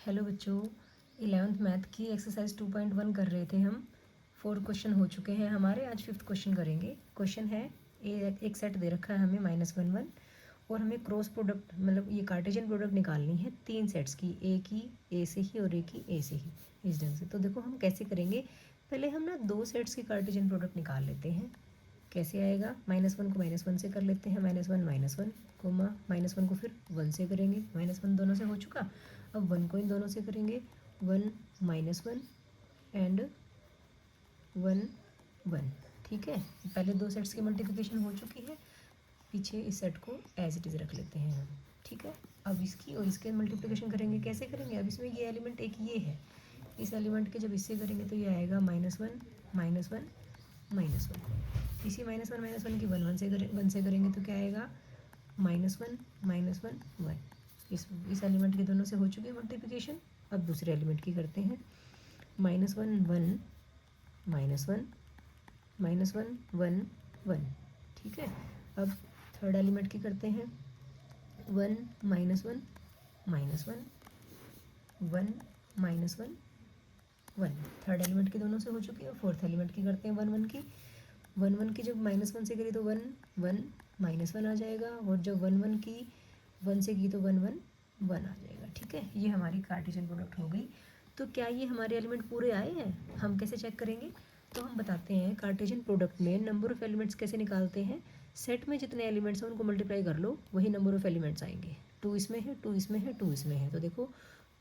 Hello बच्चों, 11th math की exercise 2.1 कर रहे थे हम। 4 क्वेश्चन हो चुके हैं हमारे। आज 5th क्वेश्चन करेंगे। क्वेश्चन है एक सेट दे रखा है हमें -1 1 और हमें क्रॉस प्रोडक्ट मतलब ये कार्टेशियन प्रोडक्ट निकालनी है 3 सेट्स की, ए की ए से ही और ए की ए से ही, इस ढंग से। तो देखो हम कैसे करेंगे। पहले हम ना 2 सेट्स की कार्टेशियन प्रोडक्ट निकाल लेते हैं। कैसे आएगा, -1 को -1 से कर लेते हैं, -1 कोमा -1 को फिर 1 से करेंगे, -1 दोनों से हो चुका। अब 1 को इन दोनों से करेंगे, 1 -1 एंड 1 1। ठीक है, पहले 2 सेट्स की मल्टीप्लिकेशन हो चुकी है, पीछे इस सेट को एज इट इज़ रख लेते हैं हम। ठीक है, अब इसकी और इसके मल्टीप्लिकेशन करेंगे। कैसे करेंगे, अब इसमें ये एलिमेंट एक ये है, इस एलिमेंट के जब इससे करेंगे तो ये आएगा -1 -1 -1। इसी -1 की 1 1 से करेंगे तो क्या आएगा, -1 -1 1। इस एलिमेंट के दोनों से हो चुकी है मल्टीप्लिकेशन। अब दूसरे एलिमेंट की करते हैं, -1 1 -1 -1 1 1। ठीक है, अब थर्ड एलिमेंट की करते हैं, 1 -1 -1 1 -1 1। थर्ड एलिमेंट के दोनों से हो चुकी है। फोर्थ एलिमेंट की करते हैं 1 1 की। 1 1 की जब -1 से करी तो 1 1 -1 आ जाएगा, और जब 1 1 की 1 से की तो 1 1 1 आ जाएगा। ठीक है, ये हमारी कार्टेशियन प्रोडक्ट हो गई। तो क्या ये हमारे एलिमेंट पूरे आए हैं, हम कैसे चेक करेंगे। तो हम बताते हैं कार्टेशियन प्रोडक्ट में नंबर ऑफ़ एलिमेंट्स कैसे निकालते हैं। सेट में जितने एलिमेंट्स हैं उनको मल्टीप्लाई कर लो, वही नंबर ऑफ़ एलिमेंट्स आएंगे। 2 इसमें है, 2 इसमें है, 2 इसमें है। तो देखो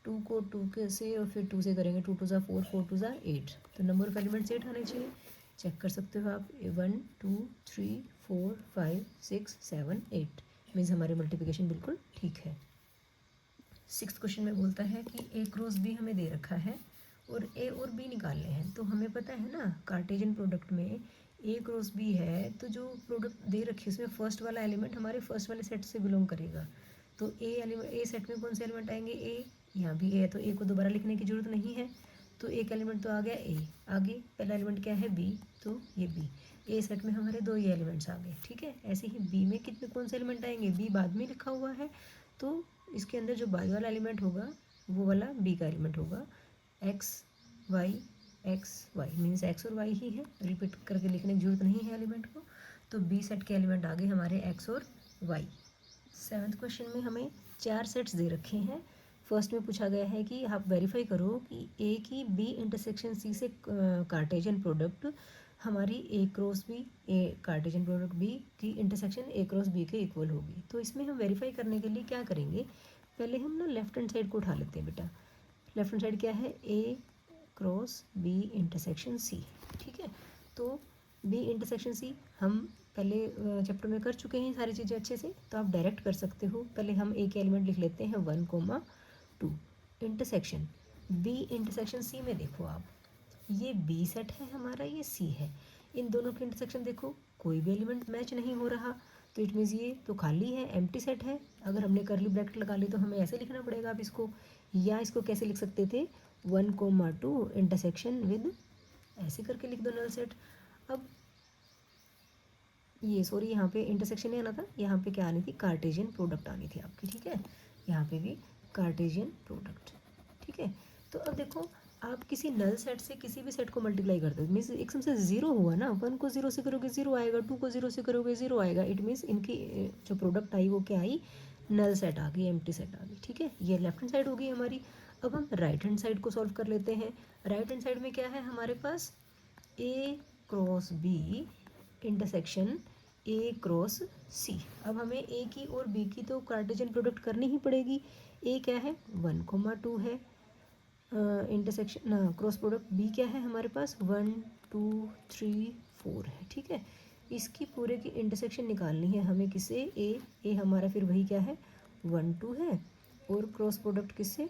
2 को 2 के से और फिर 2 से करेंगे, 2 2 ज़ा 4 4 2 ज़ा 8। तो नंबर ऑफ़ एलिमेंट्स 8 आने चाहिए। चेक कर सकते हो आप, 1 2 3 4 5 6 7 8, मीन्स हमारी मल्टीप्लिकेशन बिल्कुल ठीक है। 6th क्वेश्चन में बोलता है कि ए क्रॉस बी हमें दे रखा है और ए और बी निकालने हैं। तो हमें पता है ना कार्टेशियन प्रोडक्ट में ए क्रॉस बी है, तो जो प्रोडक्ट दे रखी है उसमें फर्स्ट वाला एलिमेंट हमारे फर्स्ट वाले सेट से बिलोंग करेगा। तो ए एलिमेंट, ए सेट में कौन से एलिमेंट आएंगे, ए, यहाँ भी ए है तो ए को दोबारा लिखने की जरूरत नहीं है। तो एक एलिमेंट तो आ गया ए, आगे पहला एलिमेंट क्या है, बी, तो ये बी। ए सेट में हमारे 2 ये एलिमेंट्स आ गए। ठीक है, ऐसे ही बी में कितने कौन से एलिमेंट आएंगे, बी बाद में लिखा हुआ है, तो इसके अंदर जो बाद वाला एलिमेंट होगा वो वाला बी का एलिमेंट होगा। एक्स वाई मीन्स एक्स और वाई ही है, रिपीट करके लिखने की जरूरत नहीं है एलिमेंट को। तो बी सेट के एलिमेंट आ गए हमारे एक्स और वाई। 7th क्वेश्चन में हमें 4 सेट्स दे रखे हैं। फर्स्ट में पूछा गया है कि आप वेरीफाई करो कि ए की बी इंटरसेक्शन सी से कार्टेशियन प्रोडक्ट हमारी ए क्रॉस बी, ए कार्टेशियन प्रोडक्ट बी की इंटरसेक्शन ए क्रॉस बी के इक्वल होगी। तो इसमें हम वेरीफाई करने के लिए क्या करेंगे, पहले हम ना लेफ्ट हैंड साइड को उठा लेते हैं बेटा। लेफ्ट हैंड साइड क्या है, ए क्रॉस बी इंटरसेक्शन सी। ठीक है, तो बी इंटरसेक्शन सी हम पहले चैप्टर में कर चुके हैं सारी चीज़ें अच्छे से, तो आप डायरेक्ट कर सकते हो। पहले हम ए के एलिमेंट लिख लेते हैं 1 2 इंटरसेक्शन बी इंटरसेक्शन सी में। देखो आप, ये बी सेट है हमारा, ये सी है, इन दोनों के इंटरसेक्शन देखो कोई भी एलिमेंट मैच नहीं हो रहा, तो इट मीन्स ये तो खाली है, एम्प्टी सेट है। अगर हमने करली ब्रैकेट लगा ली तो हमें ऐसे लिखना पड़ेगा आप इसको, या इसको कैसे लिख सकते थे, 1 2 इंटरसेक्शन विद, ऐसे करके लिख दो नल सेट। अब ये सॉरी, यहाँ पे इंटरसेक्शन नहीं आना था, यहाँ पे क्या आनी थी, कार्टेशियन प्रोडक्ट आनी थी आपकी। ठीक है, यहाँ पे भी कार्टेशियन प्रोडक्ट। ठीक है, तो अब देखो आप किसी नल सेट से किसी भी सेट को मल्टीप्लाई करते हो, मीन्स एकदम से 0 हुआ ना, 1 को 0 से करोगे 0 आएगा, 2 को 0 से करोगे 0 आएगा। इट मीन्स इनकी जो प्रोडक्ट आई वो क्या आई, नल सेट आ गई, एम्प्टी सेट आ गई। ठीक है, ये लेफ्ट हैंड साइड हो गई हमारी। अब हम राइट हैंड साइड को सॉल्व कर लेते हैं। राइट हैंड साइड में क्या है हमारे पास, A cross B intersection A cross C. अब हमें ए की और बी की तो कार्टेशियन प्रोडक्ट करनी ही पड़ेगी। ए क्या है, 1 2 है, इंटरसेक्शन क्रॉस प्रोडक्ट बी क्या है हमारे पास, 1 2 3 4 है। ठीक है, इसकी पूरे की इंटरसेक्शन निकालनी है हमें किससे, ए हमारा फिर वही क्या है 1 2 है, और क्रॉस प्रोडक्ट किससे,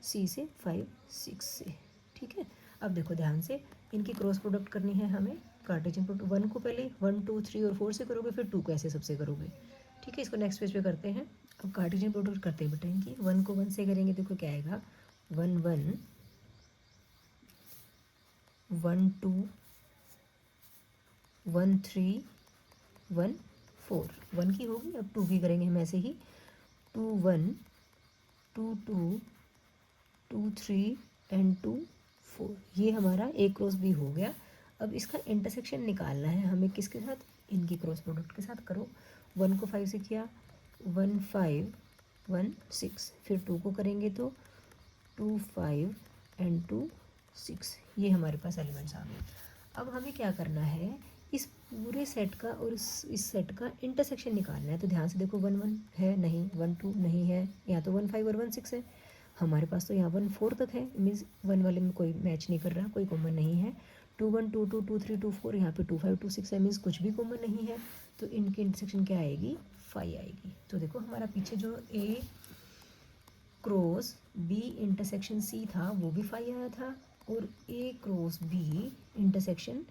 सी से 5 6 से। ठीक है, अब देखो ध्यान से, इनकी क्रॉस प्रोडक्ट करनी है हमें। कार्टेशियन प्रोडक्ट 1 को पहले 1 2 3 और 4 से करोगे, फिर 2 को ऐसे सबसे करोगे। ठीक है, इसको नेक्स्ट पेज पे करते हैं। अब कार्टेशियन प्रोडक्ट करते हैं बेटा इनकी। 1 को 1 से करेंगे, देखो क्या आएगा, 1 1 1 2 1 3 1 4, 1 की होगी। अब 2 की करेंगे हम ऐसे ही, 2 1 2 2 2 3 एंड 2 4, ये हमारा ए क्रॉस बी हो गया। अब इसका इंटरसेक्शन निकालना है हमें किसके साथ, इनकी क्रॉस प्रोडक्ट के साथ। करो, 1 को 5 से किया, 1 5 1 6, फिर 2 को करेंगे तो 2 5 एंड 2 6, ये हमारे पास एलिमेंट्स आ गए। अब हमें क्या करना है, इस पूरे सेट का और इस सेट का इंटरसेक्शन निकालना है। तो ध्यान से देखो, 1 1 है नहीं, 1 2 नहीं है, यहाँ तो 1 5 और 1 6 है हमारे पास, तो यहाँ 1 4 तक है, मीन्स 1 वाले में कोई मैच नहीं कर रहा, कोई कॉमन नहीं है। 2 1 2 2 2 3 2 4, यहाँ पे 2 5 2 6 है, मीन्स कुछ भी कॉमन नहीं है। तो इनकी इंटरसेक्शन क्या आएगी, 5 आएगी। तो देखो हमारा पीछे जो A cross B intersection C था वो भी 5 आया था, और A cross B intersection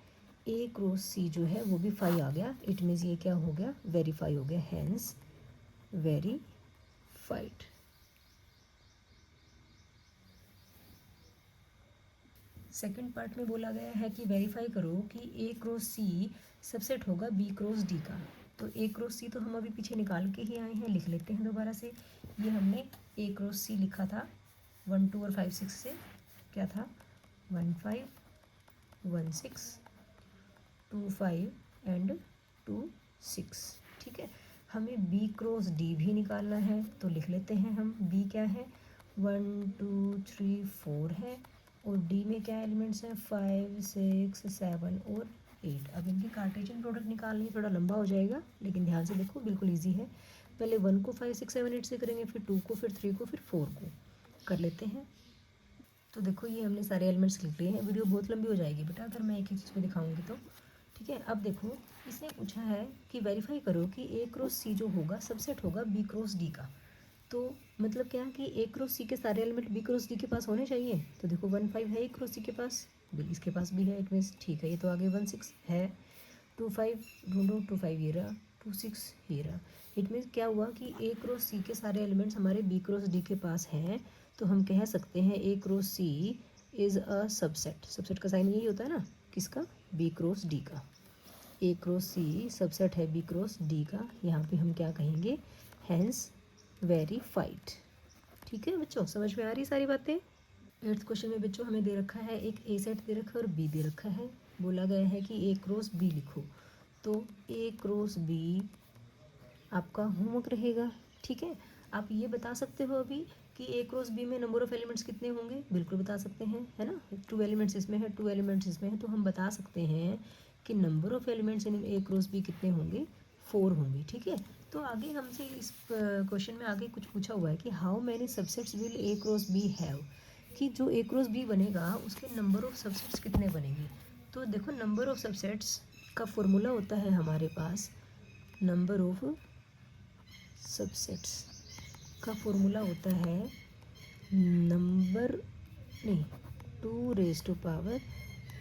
A cross C जो है वो भी 5 आ गया। इट मीन्स ये क्या हो गया, वेरीफाई हो गया, हैंस वेरीफाइड। सेकंड पार्ट में बोला गया है कि वेरीफाई करो कि ए क्रॉस सी सबसेट होगा बी क्रॉस डी का। तो ए क्रॉस सी तो हम अभी पीछे निकाल के ही आए हैं, लिख लेते हैं दोबारा से। ये हमने ए क्रॉस सी लिखा था 1 2 और 5 6 से, क्या था 1 5 1 6 2 5 एंड 2 6, ठीक है। हमें बी क्रॉस डी भी निकालना है, तो लिख लेते हैं हम। बी क्या है, 1 2 3 4 है, और डी में क्या एलिमेंट्स हैं, 5 6 7 और 8। अब इनकी कार्टेशियन प्रोडक्ट निकालनी थोड़ा लंबा हो जाएगा, लेकिन ध्यान से देखो बिल्कुल ईजी है। पहले 1 को 5 6 7 8 से करेंगे, फिर 2 को, फिर 3 को, फिर 4 को कर लेते हैं। तो देखो ये हमने सारे एलिमेंट्स लिख लिए हैं। वीडियो बहुत लंबी हो जाएगी बेटा अगर मैं एक एक चीज़ को दिखाऊंगी तो, ठीक है। अब देखो इसने पूछा है कि वेरीफाई करो कि ए क्रॉस सी जो होगा सबसेट होगा बी क्रॉस डी का। तो मतलब क्या है कि ए क्रॉस सी के सारे एलिमेंट बी क्रॉस डी के पास होने चाहिए। तो देखो 1 5 है ए क्रॉस सी के पास, इसके पास भी है, इट मीन्स ठीक है। ये तो आगे 1 6 है, 2 5 ढूंढो, 2 5 ये रहा, 2 6 ये रहा। इट मीन्स क्या हुआ कि ए क्रॉस सी के सारे एलिमेंट्स हमारे बी क्रॉस डी के पास हैं। तो हम कह सकते हैं A cross C is a subset. Subset का साइन यही होता है ना, किसका, बी क्रॉस डी का। ए क्रॉस सी सबसेट है बी क्रॉस डी का। यहाँ पे हम क्या कहेंगे, हैंस वेरीफाइड। ठीक है बच्चों, समझ में आ रही सारी बातें। 8th क्वेश्चन में बच्चों हमें दे रखा है, एक ए सेट दे रखा है और बी दे रखा है। बोला गया है कि ए क्रॉस बी लिखो। तो ए क्रॉस बी आपका होमवर्क रहेगा, ठीक है। आप ये बता सकते हो अभी कि ए क्रॉस बी में नंबर ऑफ एलिमेंट्स कितने होंगे, बिल्कुल बता सकते हैं, है ना। 2 एलिमेंट्स इसमें है, 2 एलिमेंट्स इसमें है, तो हम बता सकते हैं कि number of elements in A cross B कितने होंगे, 4 होंगे, ठीक है। तो आगे हमसे इस क्वेश्चन में आगे कुछ पूछा हुआ है कि how many subsets will A cross B have, कि जो ए क्रॉस बी बनेगा उसके नंबर ऑफ सबसेट्स कितने बनेंगे। तो देखो नंबर ऑफ सबसेट्स का फॉर्मूला होता है हमारे पास, नंबर ऑफ सबसेट्स का फॉर्मूला होता है नंबर नहीं 2 raise to power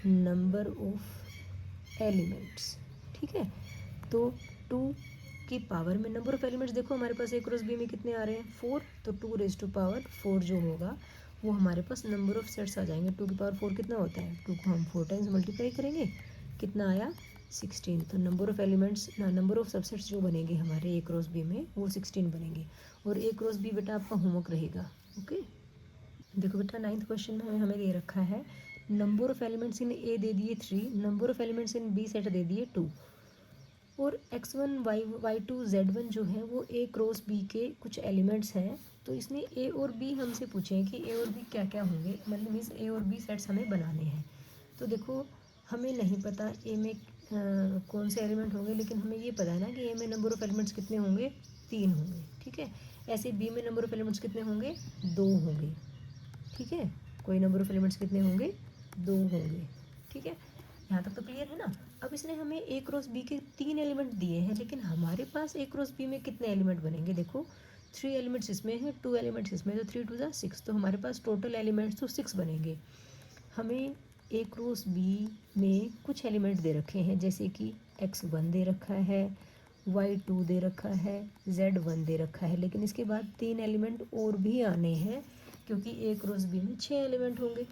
number of elements, ठीक है। तो 2 की पावर में नंबर ऑफ एलिमेंट्स देखो हमारे पास ए क्रॉस बी में कितने आ रहे हैं, 4। तो 2 रेज़ टू पावर 4 जो होगा वो हमारे पास नंबर ऑफ सेट्स आ जाएंगे। 2 की पावर 4 कितना होता है, 2 को हम 4 टाइम्स मल्टीप्लाई करेंगे, कितना आया 16। तो number of elements number of subsets जो बनेंगे हमारे ए क्रॉस बी में वो 16 बनेंगे। और ए क्रॉस बी बेटा आपका होमवर्क रहेगा, ओके। देखो बेटा 9th क्वेश्चन में हमें दे रखा है number of elements in A दे दिए 3, number of elements in B set दे दिए 2, और x1 y2 z1 जो है वो ए क्रॉस बी के कुछ एलिमेंट्स हैं। तो इसने ए और बी हमसे पूछे हैं कि ए और बी क्या क्या होंगे, मतलब मीन्स ए और बी सेट्स हमें बनाने हैं। तो देखो हमें नहीं पता ए में कौन से एलिमेंट होंगे, लेकिन हमें ये पता है ना कि ए में नंबर ऑफ एलिमेंट्स कितने होंगे, 3 होंगे, ठीक है। ऐसे बी में नंबर ऑफ एलिमेंट्स कितने होंगे, 2 होंगे, ठीक है। कोई नंबर ऑफ एलिमेंट्स कितने होंगे, 2 होंगे, ठीक है। यहाँ तक तो क्लियर है ना। अब इसने हमें ए क्रॉस बी के 3 एलिमेंट दिए हैं, लेकिन हमारे पास ए क्रॉस बी में कितने एलिमेंट बनेंगे, देखो 3 एलिमेंट्स इसमें हैं, 2 एलिमेंट्स इसमें, तो 3 2 6, तो हमारे पास टोटल एलिमेंट्स तो 6 बनेंगे। हमें ए क्रॉस बी में कुछ एलिमेंट दे रखे हैं, जैसे कि x1 दे रखा है, y2 दे रखा है, z1 दे रखा है, लेकिन इसके बाद 3 एलिमेंट और भी आने हैं, क्योंकि ए क्रॉस बी में 6 एलिमेंट होंगे।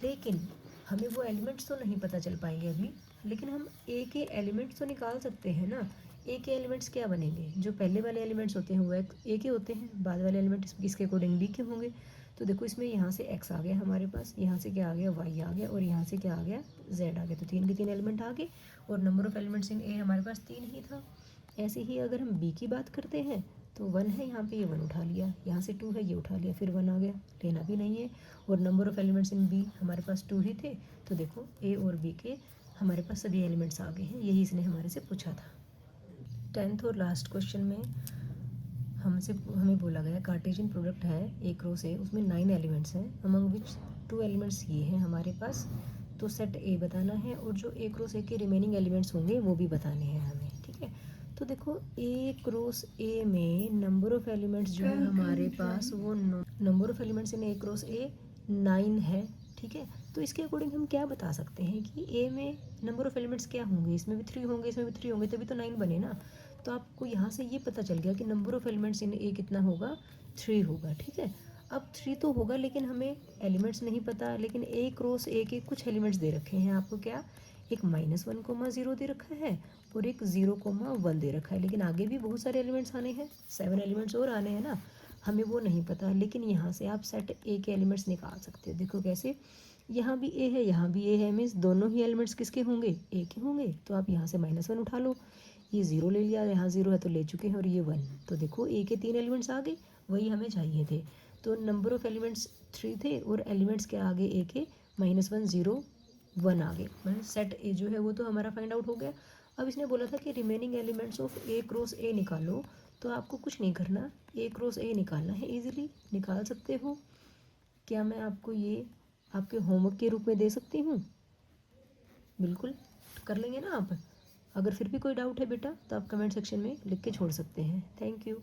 लेकिन हमें वो एलिमेंट्स तो नहीं पता चल पाएंगे अभी, लेकिन हम ए के एलिमेंट्स तो निकाल सकते हैं ना। ए के एलिमेंट्स क्या बनेंगे, जो पहले वाले एलिमेंट्स होते हैं वो ए के होते हैं, बाद वाले एलिमेंट्स इसके अकॉर्डिंग बी के होंगे। तो देखो इसमें यहाँ से x आ गया हमारे पास, यहाँ से क्या आ गया y आ गया, और यहाँ से क्या आ गया z आ गया। तो 3 के 3 एलिमेंट आ गए, और नंबर ऑफ एलिमेंट्स इन ए हमारे पास 3 ही था। ऐसे ही अगर हम b की बात करते हैं तो 1 है यहाँ पे, ये 1 उठा लिया, यहाँ से 2 है ये उठा लिया, फिर 1 आ गया, लेना भी नहीं है। और number of elements in b हमारे पास 2 ही थे। तो देखो a और b के हमारे पास सभी एलिमेंट्स आ गए हैं, यही इसने हमारे से पूछा था। 10th और लास्ट क्वेश्चन में हमें बोला गया कार्टेशियन प्रोडक्ट है ए क्रॉस ए, उसमें 9 एलिमेंट्स हैं, अमंग विच 2 एलिमेंट्स ये हैं हमारे पास। तो सेट ए बताना है, और जो ए क्रॉस ए के रिमेनिंग एलिमेंट्स होंगे वो भी बताने हैं हमें, ठीक है। तो देखो ए क्रॉस ए में नंबर ऑफ एलिमेंट्स जो है हमारे पास, वो number of elements in A cross ए 9 है, ठीक है। तो इसके अकॉर्डिंग हम क्या बता सकते हैं कि ए में नंबर ऑफ एलिमेंट्स क्या होंगे, इसमें भी 3 होंगे, इसमें भी 3 होंगे, तभी तो 9 बने ना। तो आपको यहाँ से ये पता चल गया कि नंबर ऑफ एलिमेंट्स इन ए कितना होगा, 3 होगा, ठीक है। अब 3 तो होगा, लेकिन हमें एलिमेंट्स नहीं पता, लेकिन ए क्रॉस ए के कुछ एलिमेंट्स दे रखे हैं आपको। क्या? एक -1,0 दे रखा है, और एक 0,1 दे रखा है, लेकिन आगे भी बहुत सारे एलिमेंट्स आने हैं, 7 एलिमेंट्स और आने हैं ना, हमें वो नहीं पता। लेकिन यहाँ से आप सेट ए के एलिमेंट्स निकाल सकते हो। देखो कैसे, यहाँ भी ए है, यहाँ भी ए है, मीन्स दोनों ही एलिमेंट्स किसके होंगे, ए के होंगे। तो आप यहाँ से -1 उठा लो, ये 0 ले लिया, यहाँ 0 है तो ले चुके हैं, और ये 1। तो देखो ए के 3 एलिमेंट्स आ गए, वही हमें चाहिए थे। तो नंबर ऑफ एलिमेंट्स 3 थे, और एलिमेंट्स क्या आ गए ए के, -1 0 1 आ गए। मतलब सेट ए जो है वो तो हमारा फाइंड आउट हो गया। अब इसने बोला था कि remaining elements of A cross ए निकालो। तो आपको कुछ नहीं करना, ए क्रॉस ए निकालना है, इजीली निकाल सकते हो। क्या मैं आपको ये आपके होमवर्क के रूप में दे सकती हूँ? बिल्कुल कर लेंगे ना आप। अगर फिर भी कोई डाउट है बेटा तो आप कमेंट सेक्शन में लिख के छोड़ सकते हैं। Thank you.